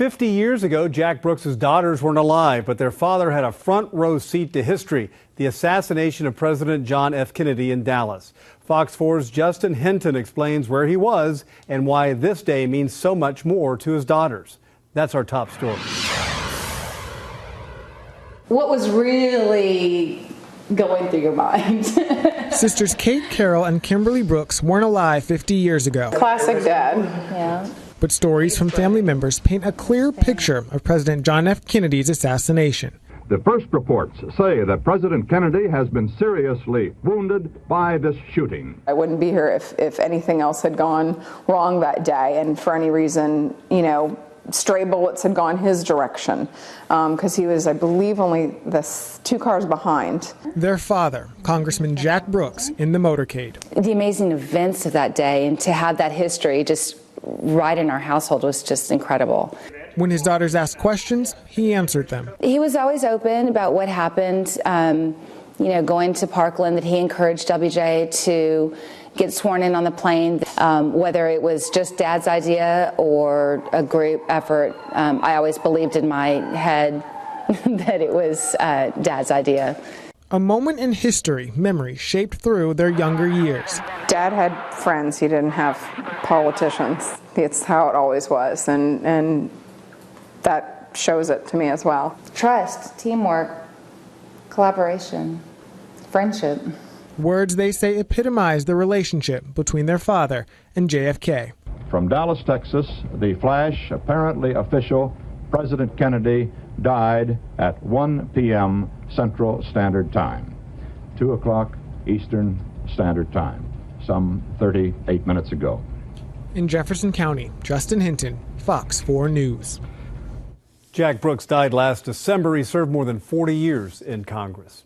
50 years ago, Jack Brooks' daughters weren't alive, but their father had a front row seat to history, the assassination of President John F. Kennedy in Dallas. Fox 4's Justin Hinton explains where he was and why this day means so much more to his daughters. That's our top story. What was really going through your mind? Sisters Kate Carroll and Kimberly Brooks weren't alive 50 years ago. Classic dad. Yeah. But stories from family members paint a clear picture of President John F. Kennedy's assassination. The first reports say that President Kennedy has been seriously wounded by this shooting. I wouldn't be here if anything else had gone wrong that day, and for any reason, stray bullets had gone his direction, because he was, I believe, only 2 cars behind. Their father, Congressman Jack Brooks, in the motorcade. The amazing events of that day and to have that history just right in our household was just incredible. When his daughters asked questions, he answered them. He was always open about what happened, going to Parkland, that he encouraged WJ to get sworn in on the plane, whether it was just Dad's idea or a group effort. I always believed in my head that it was Dad's idea. A moment in history memory shaped through their younger years. Dad had friends. He didn't have politicians. It's how it always was, and that shows it to me as well. Trust, teamwork, collaboration, friendship. Words they say epitomize the relationship between their father and JFK. From Dallas, Texas, the flash, apparently official, President Kennedy died at 1 p.m. Central Standard Time, 2 o'clock Eastern Standard Time, some 38 minutes ago. In Jefferson County, Justin Hinton, Fox 4 News. Jack Brooks died last December. He served more than 40 years in Congress.